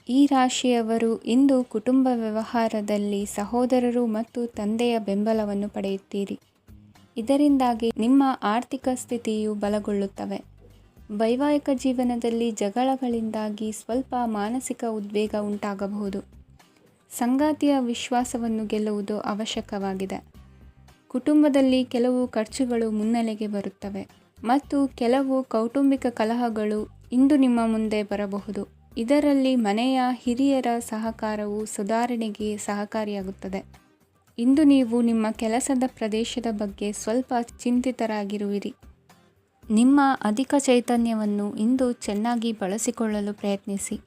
ಈ ರಾಶಿಯವರು ಇಂದು ಕುಟುಂಬ ವ್ಯವಹಾರದಲ್ಲಿ ಸಹೋದರರು ಮತ್ತು ತಂದೆಯ ಬೆಂಬಲವನ್ನು ಪಡೆಯುತ್ತೀರಿ. ಇದರಿಂದಾಗಿ ನಿಮ್ಮ ಆರ್ಥಿಕ ಸ್ಥಿತಿಯು ಬಲಗೊಳ್ಳುತ್ತವೆ. ವೈವಾಹಿಕ ಜೀವನದಲ್ಲಿ ಜಗಳಗಳಿಂದಾಗಿ ಸ್ವಲ್ಪ ಮಾನಸಿಕ ಉದ್ವೇಗ ಉಂಟಾಗಬಹುದು. ಸಂಗಾತಿಯ ವಿಶ್ವಾಸವನ್ನು ಗೆಲ್ಲುವುದು ಅವಶ್ಯಕವಾಗಿದೆ. ಕುಟುಂಬದಲ್ಲಿ ಕೆಲವು ಖರ್ಚುಗಳು ಮುನ್ನೆಲೆಗೆ ಬರುತ್ತವೆ ಮತ್ತು ಕೆಲವು ಕೌಟುಂಬಿಕ ಕಲಹಗಳು ಇಂದು ನಿಮ್ಮ ಮುಂದೆ ಬರಬಹುದು. ಇದರಲ್ಲಿ ಮನೆಯ ಹಿರಿಯರ ಸಹಕಾರವು ಸುಧಾರಣೆಗೆ ಸಹಕಾರಿಯಾಗುತ್ತದೆ. ಇಂದು ನೀವು ನಿಮ್ಮ ಕೆಲಸದ ಪ್ರದೇಶದ ಬಗ್ಗೆ ಸ್ವಲ್ಪ ಚಿಂತಿತರಾಗಿರುವಿರಿ. ನಿಮ್ಮ ಅಧಿಕ ಚೈತನ್ಯವನ್ನು ಇಂದು ಚೆನ್ನಾಗಿ ಬಳಸಿಕೊಳ್ಳಲು ಪ್ರಯತ್ನಿಸಿ.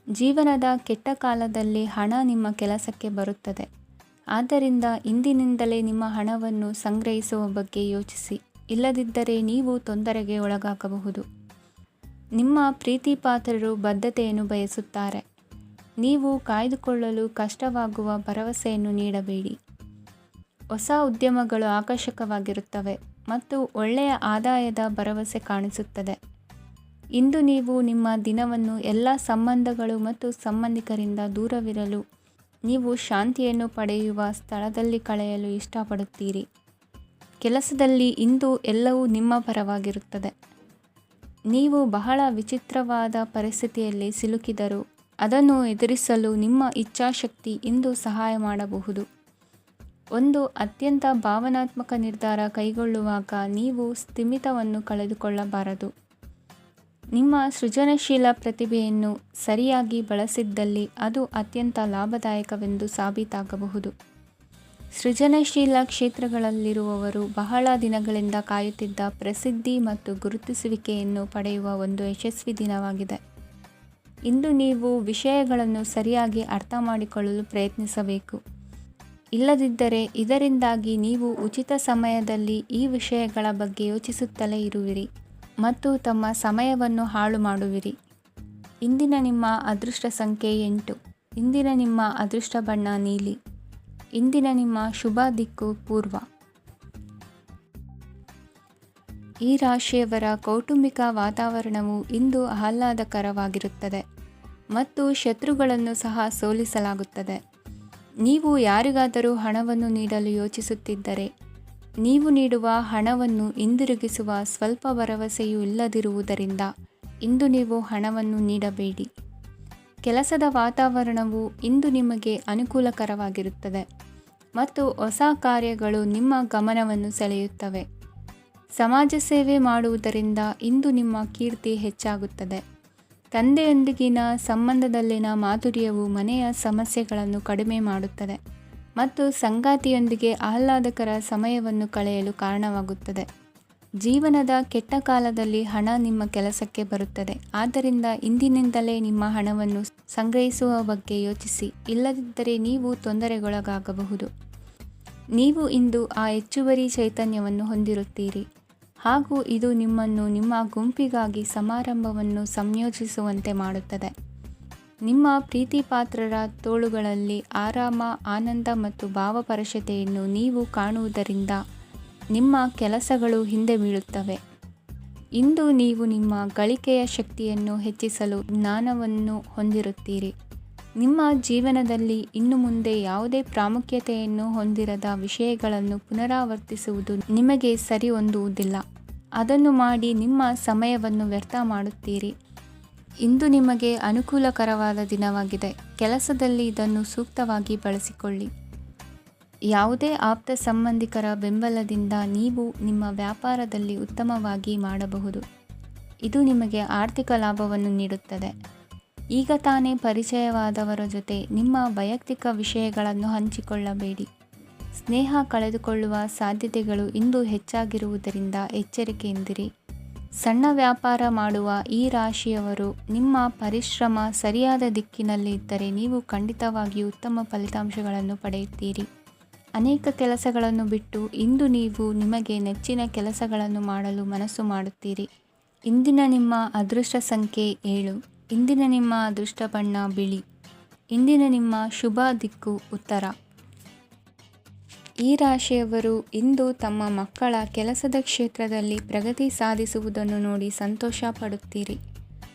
ಜೀವನದ ಕೆಟ್ಟ ಕಾಲದಲ್ಲಿ ಹಣ ನಿಮ್ಮ ಕೆಲಸಕ್ಕೆ ಬರುತ್ತದೆ. ಆದ್ದರಿಂದ ಇಂದಿನಿಂದಲೇ ನಿಮ್ಮ ಹಣವನ್ನು ಸಂಗ್ರಹಿಸುವ ಬಗ್ಗೆ ಯೋಚಿಸಿ. ಇಲ್ಲದಿದ್ದರೆ ನೀವು ತೊಂದರೆಗೆ ಒಳಗಾಗಬಹುದು. ನಿಮ್ಮ ಪ್ರೀತಿಪಾತ್ರರು ಬದ್ಧತೆಯನ್ನು ಬಯಸುತ್ತಾರೆ. ನೀವು ಕಾಯ್ದುಕೊಳ್ಳಲು ಕಷ್ಟವಾಗುವ ಭರವಸೆಯನ್ನು ನೀಡಬೇಡಿ. ಹೊಸ ಉದ್ಯಮಗಳು ಆಕರ್ಷಕವಾಗಿರುತ್ತವೆ ಮತ್ತು ಒಳ್ಳೆಯ ಆದಾಯದ ಭರವಸೆ ಕಾಣಿಸುತ್ತದೆ. ಇಂದು ನೀವು ನಿಮ್ಮ ದಿನವನ್ನು ಎಲ್ಲ ಸಂಬಂಧಗಳು ಮತ್ತು ಸಂಬಂಧಿಕರಿಂದ ದೂರವಿರಲು ನೀವು ಶಾಂತಿಯನ್ನು ಪಡೆಯುವ ಸ್ಥಳದಲ್ಲಿ ಕಳೆಯಲು ಇಷ್ಟಪಡುತ್ತೀರಿ. ಕೆಲಸದಲ್ಲಿ ಇಂದು ಎಲ್ಲವೂ ನಿಮ್ಮ ಪರವಾಗಿರುತ್ತದೆ. ನೀವು ಬಹಳ ವಿಚಿತ್ರವಾದ ಪರಿಸ್ಥಿತಿಯಲ್ಲಿ ಸಿಲುಕಿದರೂ ಅದನ್ನು ಎದುರಿಸಲು ನಿಮ್ಮ ಇಚ್ಛಾಶಕ್ತಿ ಇಂದು ಸಹಾಯ ಮಾಡಬಹುದು. ಒಂದು ಅತ್ಯಂತ ಭಾವನಾತ್ಮಕ ನಿರ್ಧಾರ ಕೈಗೊಳ್ಳುವಾಗ ನೀವು ಸ್ಥಿಮಿತವನ್ನು ಕಳೆದುಕೊಳ್ಳಬಾರದು. ನಿಮ್ಮ ಸೃಜನಶೀಲ ಪ್ರತಿಭೆಯನ್ನು ಸರಿಯಾಗಿ ಬಳಸಿದ್ದಲ್ಲಿ ಅದು ಅತ್ಯಂತ ಲಾಭದಾಯಕವೆಂದು ಸಾಬೀತಾಗಬಹುದು. ಸೃಜನಶೀಲ ಕ್ಷೇತ್ರಗಳಲ್ಲಿರುವವರು ಬಹಳ ದಿನಗಳಿಂದ ಕಾಯುತ್ತಿದ್ದ ಪ್ರಸಿದ್ಧಿ ಮತ್ತು ಗುರುತಿಸುವಿಕೆಯನ್ನು ಪಡೆಯುವ ಒಂದು ಯಶಸ್ವಿ ದಿನವಾಗಿದೆ. ಇಂದು ನೀವು ವಿಷಯಗಳನ್ನು ಸರಿಯಾಗಿ ಅರ್ಥ ಮಾಡಿಕೊಳ್ಳಲು ಪ್ರಯತ್ನಿಸಬೇಕು. ಇಲ್ಲದಿದ್ದರೆ ಇದರಿಂದಾಗಿ ನೀವು ಉಚಿತ ಸಮಯದಲ್ಲಿ ಈ ವಿಷಯಗಳ ಬಗ್ಗೆ ಯೋಚಿಸುತ್ತಲೇ ಇರುವಿರಿ ಮತ್ತು ತಮ್ಮ ಸಮಯವನ್ನು ಹಾಳು ಮಾಡುವಿರಿ. ಇಂದಿನ ನಿಮ್ಮ ಅದೃಷ್ಟ ಸಂಖ್ಯೆ 8. ಇಂದಿನ ನಿಮ್ಮ ಅದೃಷ್ಟ ಬಣ್ಣ ನೀಲಿ. ಇಂದಿನ ನಿಮ್ಮ ಶುಭ ದಿಕ್ಕು ಪೂರ್ವ. ಈ ರಾಶಿಯವರ ಕೌಟುಂಬಿಕ ವಾತಾವರಣವು ಇಂದು ಆಹ್ಲಾದಕರವಾಗಿರುತ್ತದೆ ಮತ್ತು ಶತ್ರುಗಳನ್ನು ಸಹ ಸೋಲಿಸಲಾಗುತ್ತದೆ. ನೀವು ಯಾರಿಗಾದರೂ ಹಣವನ್ನು ನೀಡಲು ಯೋಚಿಸುತ್ತಿದ್ದರೆ ನೀವು ನೀಡುವ ಹಣವನ್ನು ಹಿಂದಿರುಗಿಸುವ ಸ್ವಲ್ಪ ಭರವಸೆಯೂ ಇಲ್ಲದಿರುವುದರಿಂದ ಇಂದು ನೀವು ಹಣವನ್ನು ನೀಡಬೇಡಿ. ಕೆಲಸದ ವಾತಾವರಣವು ಇಂದು ನಿಮಗೆ ಅನುಕೂಲಕರವಾಗಿರುತ್ತದೆ ಮತ್ತು ಹೊಸ ಕಾರ್ಯಗಳು ನಿಮ್ಮ ಗಮನವನ್ನು ಸೆಳೆಯುತ್ತವೆ. ಸಮಾಜ ಸೇವೆ ಮಾಡುವುದರಿಂದ ಇಂದು ನಿಮ್ಮ ಕೀರ್ತಿ ಹೆಚ್ಚಾಗುತ್ತದೆ. ತಂದೆಯೊಂದಿಗಿನ ಸಂಬಂಧದಲ್ಲಿನ ಮಾಧುರ್ಯವು ಮನೆಯ ಸಮಸ್ಯೆಗಳನ್ನು ಕಡಿಮೆ ಮಾಡುತ್ತದೆ ಮತ್ತು ಸಂಗಾತಿಯೊಂದಿಗೆ ಆಹ್ಲಾದಕರ ಸಮಯವನ್ನು ಕಳೆಯಲು ಕಾರಣವಾಗುತ್ತದೆ. ಜೀವನದ ಕೆಟ್ಟ ಕಾಲದಲ್ಲಿ ಹಣ ನಿಮ್ಮ ಕೆಲಸಕ್ಕೆ ಬರುತ್ತದೆ. ಆದ್ದರಿಂದ ಇಂದಿನಿಂದಲೇ ನಿಮ್ಮ ಹಣವನ್ನು ಸಂಗ್ರಹಿಸುವ ಬಗ್ಗೆ ಯೋಚಿಸಿ. ಇಲ್ಲದಿದ್ದರೆ ನೀವು ತೊಂದರೆಗೊಳಗಾಗಬಹುದು. ನೀವು ಇಂದು ಆ ಹೆಚ್ಚುವರಿ ಚೈತನ್ಯವನ್ನು ಹೊಂದಿರುತ್ತೀರಿ ಹಾಗೂ ಇದು ನಿಮ್ಮನ್ನು ನಿಮ್ಮ ಗುಂಪಿಗಾಗಿ ಸಮಾರಂಭವನ್ನು ಸಂಯೋಜಿಸುವಂತೆ ಮಾಡುತ್ತದೆ. ನಿಮ್ಮ ಪ್ರೀತಿಪಾತ್ರರ ತೋಳುಗಳಲ್ಲಿ ಆರಾಮ, ಆನಂದ ಮತ್ತು ಭಾವಪರಶತೆಯನ್ನು ನೀವು ಕಾಣುವುದರಿಂದ ನಿಮ್ಮ ಕೆಲಸಗಳು ಹಿಂದೆ ಬೀಳುತ್ತವೆ. ಇಂದು ನೀವು ನಿಮ್ಮ ಗಳಿಕೆಯ ಶಕ್ತಿಯನ್ನು ಹೆಚ್ಚಿಸಲು ಜ್ಞಾನವನ್ನು ಹೊಂದಿರುತ್ತೀರಿ. ನಿಮ್ಮ ಜೀವನದಲ್ಲಿ ಇನ್ನು ಮುಂದೆ ಯಾವುದೇ ಪ್ರಾಮುಖ್ಯತೆಯನ್ನು ಹೊಂದಿರದ ವಿಷಯಗಳನ್ನು ಪುನರಾವರ್ತಿಸುವುದು ನಿಮಗೆ ಸರಿ ಹೊಂದುವುದಿಲ್ಲ. ಅದನ್ನು ಮಾಡಿ ನಿಮ್ಮ ಸಮಯವನ್ನು ವ್ಯರ್ಥ ಮಾಡುತ್ತೀರಿ. ಇಂದು ನಿಮಗೆ ಅನುಕೂಲಕರವಾದ ದಿನವಾಗಿದೆ. ಕೆಲಸದಲ್ಲಿ ಇದನ್ನು ಸೂಕ್ತವಾಗಿ ಬಳಸಿಕೊಳ್ಳಿ. ಯಾವುದೇ ಆಪ್ತ ಸಂಬಂಧಿಕರ ಬೆಂಬಲದಿಂದ ನೀವು ನಿಮ್ಮ ವ್ಯಾಪಾರದಲ್ಲಿ ಉತ್ತಮವಾಗಿ ಮಾಡಬಹುದು. ಇದು ನಿಮಗೆ ಆರ್ಥಿಕ ಲಾಭವನ್ನು ನೀಡುತ್ತದೆ. ಈಗ ತಾನೇ ಪರಿಚಯವಾದವರ ಜೊತೆ ನಿಮ್ಮ ವೈಯಕ್ತಿಕ ವಿಷಯಗಳನ್ನು ಹಂಚಿಕೊಳ್ಳಬೇಡಿ. ಸ್ನೇಹ ಕಳೆದುಕೊಳ್ಳುವ ಸಾಧ್ಯತೆಗಳು ಇಂದು ಹೆಚ್ಚಾಗಿರುವುದರಿಂದ ಎಚ್ಚರಿಕೆಯಿಂದಿರಿ. ಸಣ್ಣ ವ್ಯಾಪಾರ ಮಾಡುವ ಈ ರಾಶಿಯವರು ನಿಮ್ಮ ಪರಿಶ್ರಮ ಸರಿಯಾದ ದಿಕ್ಕಿನಲ್ಲಿ ಇದ್ದರೆ ನೀವು ಖಂಡಿತವಾಗಿಯೂ ಉತ್ತಮ ಫಲಿತಾಂಶಗಳನ್ನು ಪಡೆಯುತ್ತೀರಿ. ಅನೇಕ ಕೆಲಸಗಳನ್ನು ಬಿಟ್ಟು ಇಂದು ನೀವು ನಿಮಗೆ ನೆಚ್ಚಿನ ಕೆಲಸಗಳನ್ನು ಮಾಡಲು ಮನಸ್ಸು ಮಾಡುತ್ತೀರಿ. ಇಂದಿನ ನಿಮ್ಮ ಅದೃಷ್ಟ ಸಂಖ್ಯೆ 7. ಇಂದಿನ ನಿಮ್ಮ ಅದೃಷ್ಟ ಬಣ್ಣ ಬಿಳಿ. ಇಂದಿನ ನಿಮ್ಮ ಶುಭ ದಿಕ್ಕು ಉತ್ತರ. ಈ ರಾಶಿಯವರು ಇಂದು ತಮ್ಮ ಮಕ್ಕಳ ಕೆಲಸದ ಕ್ಷೇತ್ರದಲ್ಲಿ ಪ್ರಗತಿ ಸಾಧಿಸುವುದನ್ನು ನೋಡಿ ಸಂತೋಷ ಪಡುತ್ತೀರಿ.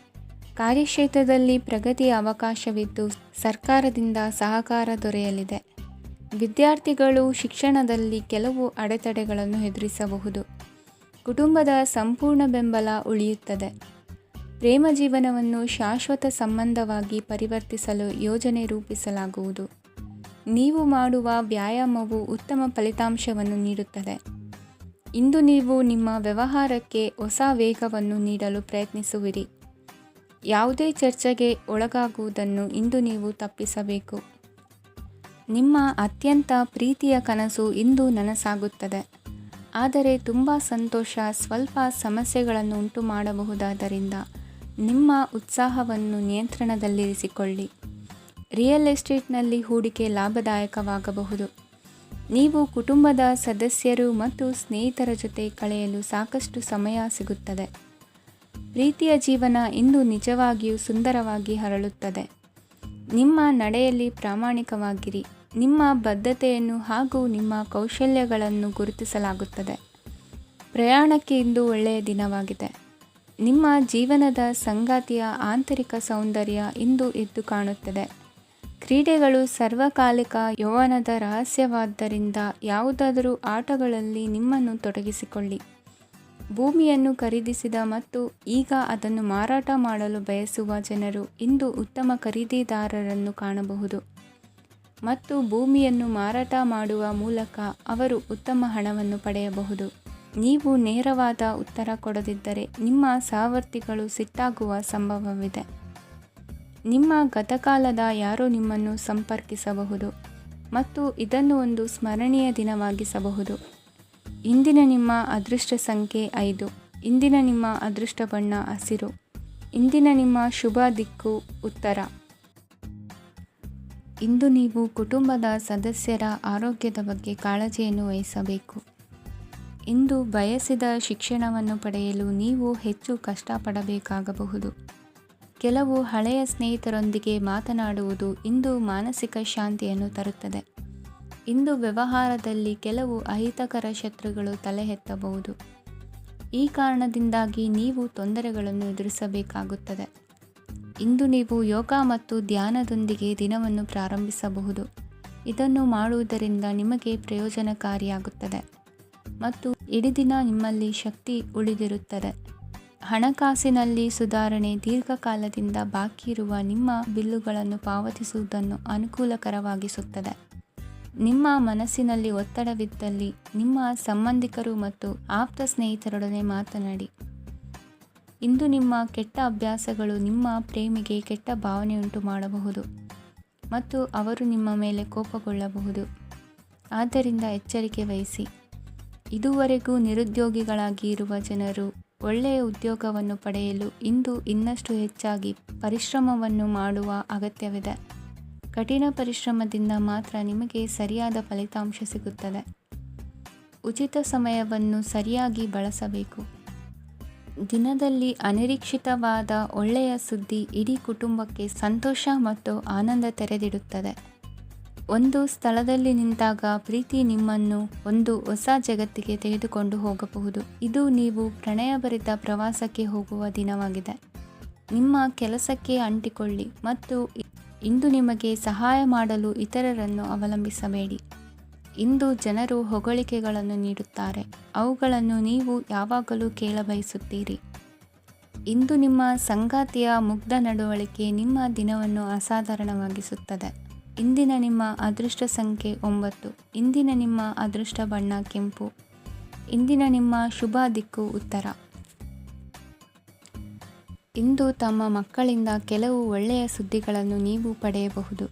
ಕಾರ್ಯಕ್ಷೇತ್ರದಲ್ಲಿ ಪ್ರಗತಿಯ ಅವಕಾಶವಿದ್ದು ಸರ್ಕಾರದಿಂದ ಸಹಕಾರ ದೊರೆಯಲಿದೆ. ವಿದ್ಯಾರ್ಥಿಗಳು ಶಿಕ್ಷಣದಲ್ಲಿ ಕೆಲವು ಅಡೆತಡೆಗಳನ್ನು ಎದುರಿಸಬಹುದು. ಕುಟುಂಬದ ಸಂಪೂರ್ಣ ಬೆಂಬಲ ಉಳಿಯುತ್ತದೆ. ಪ್ರೇಮ ಜೀವನವನ್ನು ಶಾಶ್ವತ ಸಂಬಂಧವಾಗಿ ಪರಿವರ್ತಿಸಲು ಯೋಜನೆ ರೂಪಿಸಲಾಗುವುದು. ನೀವು ಮಾಡುವ ವ್ಯಾಯಾಮವು ಉತ್ತಮ ಫಲಿತಾಂಶವನ್ನು ನೀಡುತ್ತದೆ. ಇಂದು ನೀವು ನಿಮ್ಮ ವ್ಯವಹಾರಕ್ಕೆ ಹೊಸ ವೇಗವನ್ನು ನೀಡಲು ಪ್ರಯತ್ನಿಸುವಿರಿ. ಯಾವುದೇ ಚರ್ಚೆಗೆ ಒಳಗಾಗುವುದನ್ನು ಇಂದು ನೀವು ತಪ್ಪಿಸಬೇಕು. ನಿಮ್ಮ ಅತ್ಯಂತ ಪ್ರೀತಿಯ ಕನಸು ಇಂದು ನನಸಾಗುತ್ತದೆ. ಆದರೆ ತುಂಬ ಸಂತೋಷ ಸ್ವಲ್ಪ ಸಮಸ್ಯೆಗಳನ್ನು ಉಂಟು ಮಾಡಬಹುದಾದ್ದರಿಂದ ನಿಮ್ಮ ಉತ್ಸಾಹವನ್ನು ನಿಯಂತ್ರಣದಲ್ಲಿರಿಸಿಕೊಳ್ಳಿ. ರಿಯಲ್ ಎಸ್ಟೇಟ್ನಲ್ಲಿ ಹೂಡಿಕೆ ಲಾಭದಾಯಕವಾಗಬಹುದು. ನೀವು ಕುಟುಂಬದ ಸದಸ್ಯರು ಮತ್ತು ಸ್ನೇಹಿತರ ಜೊತೆ ಕಳೆಯಲು ಸಾಕಷ್ಟು ಸಮಯ ಸಿಗುತ್ತದೆ. ಪ್ರೀತಿಯ ಜೀವನ ಇಂದು ನಿಜವಾಗಿಯೂ ಸುಂದರವಾಗಿ ಹರಳುತ್ತದೆ. ನಿಮ್ಮ ನಡೆಯಲ್ಲಿ ಪ್ರಾಮಾಣಿಕವಾಗಿರಿ. ನಿಮ್ಮ ಬದ್ಧತೆಯನ್ನು ಹಾಗೂ ನಿಮ್ಮ ಕೌಶಲ್ಯಗಳನ್ನು ಗುರುತಿಸಲಾಗುತ್ತದೆ. ಪ್ರಯಾಣಕ್ಕೆ ಇಂದು ಒಳ್ಳೆಯ ದಿನವಾಗಿದೆ. ನಿಮ್ಮ ಜೀವನದ ಸಂಗಾತಿಯ ಆಂತರಿಕ ಸೌಂದರ್ಯ ಇಂದು ಎದ್ದು ಕಾಣುತ್ತದೆ. ಕ್ರೀಡೆಗಳು ಸರ್ವಕಾಲಿಕ ಯೌವನದ ರಹಸ್ಯವಾದ್ದರಿಂದ ಯಾವುದಾದರೂ ಆಟಗಳಲ್ಲಿ ನಿಮ್ಮನ್ನು ತೊಡಗಿಸಿಕೊಳ್ಳಿ. ಭೂಮಿಯನ್ನು ಖರೀದಿಸಿದ ಮತ್ತು ಈಗ ಅದನ್ನು ಮಾರಾಟ ಮಾಡಲು ಬಯಸುವ ಜನರು ಇಂದು ಉತ್ತಮ ಖರೀದಿದಾರರನ್ನು ಕಾಣಬಹುದು ಮತ್ತು ಭೂಮಿಯನ್ನು ಮಾರಾಟ ಮಾಡುವ ಮೂಲಕ ಅವರು ಉತ್ತಮ ಹಣವನ್ನು ಪಡೆಯಬಹುದು. ನೀವು ನೇರವಾದ ಉತ್ತರ ಕೊಡದಿದ್ದರೆ ನಿಮ್ಮ ಸಹವರ್ತಿಗಳು ಸಿಟ್ಟಾಗುವ ಸಂಭವವಿದೆ. ನಿಮ್ಮ ಗತಕಾಲದ ಯಾರೋ ನಿಮ್ಮನ್ನು ಸಂಪರ್ಕಿಸಬಹುದು ಮತ್ತು ಇದನ್ನು ಒಂದು ಸ್ಮರಣೀಯ ದಿನವಾಗಿಸಬಹುದು. ಇಂದಿನ ನಿಮ್ಮ ಅದೃಷ್ಟ ಸಂಖ್ಯೆ 5. ಇಂದಿನ ನಿಮ್ಮ ಅದೃಷ್ಟ ಬಣ್ಣ ಹಸಿರು. ಇಂದಿನ ನಿಮ್ಮ ಶುಭ ದಿಕ್ಕು ಉತ್ತರ. ಇಂದು ನೀವು ಕುಟುಂಬದ ಸದಸ್ಯರ ಆರೋಗ್ಯದ ಬಗ್ಗೆ ಕಾಳಜಿಯನ್ನು ವಹಿಸಬೇಕು. ಇಂದು ಬಯಸಿದ ಶಿಕ್ಷಣವನ್ನು ಪಡೆಯಲು ನೀವು ಹೆಚ್ಚು ಕಷ್ಟಪಡಬೇಕಾಗಬಹುದು. ಕೆಲವು ಹಳೆಯ ಸ್ನೇಹಿತರೊಂದಿಗೆ ಮಾತನಾಡುವುದು ಇಂದು ಮಾನಸಿಕ ಶಾಂತಿಯನ್ನು ತರುತ್ತದೆ. ಇಂದು ವ್ಯವಹಾರದಲ್ಲಿ ಕೆಲವು ಅಹಿತಕರ ಶತ್ರುಗಳು ತಲೆ ಎತ್ತಬಹುದು. ಈ ಕಾರಣದಿಂದಾಗಿ ನೀವು ತೊಂದರೆಗಳನ್ನು ಎದುರಿಸಬೇಕಾಗುತ್ತದೆ. ಇಂದು ನೀವು ಯೋಗ ಮತ್ತು ಧ್ಯಾನದೊಂದಿಗೆ ದಿನವನ್ನು ಪ್ರಾರಂಭಿಸಬಹುದು. ಇದನ್ನು ಮಾಡುವುದರಿಂದ ನಿಮಗೆ ಪ್ರಯೋಜನಕಾರಿಯಾಗುತ್ತದೆ ಮತ್ತು ಇಡೀ ದಿನ ನಿಮ್ಮಲ್ಲಿ ಶಕ್ತಿ ಉಳಿದಿರುತ್ತದೆ. ಹಣಕಾಸಿನಲ್ಲಿ ಸುಧಾರಣೆ ದೀರ್ಘಕಾಲದಿಂದ ಬಾಕಿ ಇರುವ ನಿಮ್ಮ ಬಿಲ್ಲುಗಳನ್ನು ಪಾವತಿಸುವುದನ್ನು ಅನುಕೂಲಕರವಾಗಿಸುತ್ತದೆ. ನಿಮ್ಮ ಮನಸ್ಸಿನಲ್ಲಿ ಒತ್ತಡವಿದ್ದಲ್ಲಿ ನಿಮ್ಮ ಸಂಬಂಧಿಕರು ಮತ್ತು ಆಪ್ತ ಸ್ನೇಹಿತರೊಡನೆ ಮಾತನಾಡಿ. ಇಂದು ನಿಮ್ಮ ಕೆಟ್ಟ ಅಭ್ಯಾಸಗಳು ನಿಮ್ಮ ಪ್ರೇಮಿಗೆ ಕೆಟ್ಟ ಭಾವನೆಯುಂಟು ಮಾಡಬಹುದು ಮತ್ತು ಅವರು ನಿಮ್ಮ ಮೇಲೆ ಕೋಪಗೊಳ್ಳಬಹುದು. ಆದ್ದರಿಂದ ಎಚ್ಚರಿಕೆ ವಹಿಸಿ. ಇದುವರೆಗೂ ನಿರುದ್ಯೋಗಿಗಳಾಗಿ ಇರುವ ಜನರು ಒಳ್ಳೆಯ ಉದ್ಯೋಗವನ್ನು ಪಡೆಯಲು ಇಂದು ಇನ್ನಷ್ಟು ಹೆಚ್ಚಾಗಿ ಪರಿಶ್ರಮವನ್ನು ಮಾಡುವ ಅಗತ್ಯವಿದೆ. ಕಠಿಣ ಪರಿಶ್ರಮದಿಂದ ಮಾತ್ರ ನಿಮಗೆ ಸರಿಯಾದ ಫಲಿತಾಂಶ ಸಿಗುತ್ತದೆ. ಉಚಿತ ಸಮಯವನ್ನು ಸರಿಯಾಗಿ ಬಳಸಬೇಕು. ದಿನದಲ್ಲಿ ಅನಿರೀಕ್ಷಿತವಾದ ಒಳ್ಳೆಯ ಸುದ್ದಿ ಇಡೀ ಕುಟುಂಬಕ್ಕೆ ಸಂತೋಷ ಮತ್ತು ಆನಂದ ತೆರೆದಿಡುತ್ತದೆ. ಒಂದು ಸ್ಥಳದಲ್ಲಿ ನಿಂತಾಗ ಪ್ರೀತಿ ನಿಮ್ಮನ್ನು ಒಂದು ಹೊಸ ಜಗತ್ತಿಗೆ ತೆಗೆದುಕೊಂಡು ಹೋಗಬಹುದು. ಇದು ನೀವು ಪ್ರಣಯಭರಿತ ಪ್ರವಾಸಕ್ಕೆ ಹೋಗುವ ದಿನವಾಗಿದೆ. ನಿಮ್ಮ ಕೆಲಸಕ್ಕೆ ಅಂಟಿಕೊಳ್ಳಿ ಮತ್ತು ಇಂದು ನಿಮಗೆ ಸಹಾಯ ಮಾಡಲು ಇತರರನ್ನು ಅವಲಂಬಿಸಬೇಡಿ. ಇಂದು ಜನರು ಹೊಗಳಿಕೆಗಳನ್ನು ನೀಡುತ್ತಾರೆ. ಅವುಗಳನ್ನು ನೀವು ಯಾವಾಗಲೂ ಕೇಳಬಯಸುತ್ತೀರಿ. ಇಂದು ನಿಮ್ಮ ಸಂಗಾತಿಯ ಮುಗ್ಧ ನಡವಳಿಕೆ ನಿಮ್ಮ ದಿನವನ್ನು ಅಸಾಧಾರಣವಾಗಿಸುತ್ತದೆ. ಇಂದಿನ ನಿಮ್ಮ ಅದೃಷ್ಟ ಸಂಖ್ಯೆ 9. ಇಂದಿನ ನಿಮ್ಮ ಅದೃಷ್ಟ ಬಣ್ಣ ಕೆಂಪು. ಇಂದಿನ ನಿಮ್ಮ ಶುಭ ದಿಕ್ಕು ಉತ್ತರ. ಇಂದು ತಮ್ಮ ಮಕ್ಕಳಿಂದ ಕೆಲವು ಒಳ್ಳೆಯ ಸುದ್ದಿಗಳನ್ನು ನೀವು ಪಡೆಯಬಹುದು.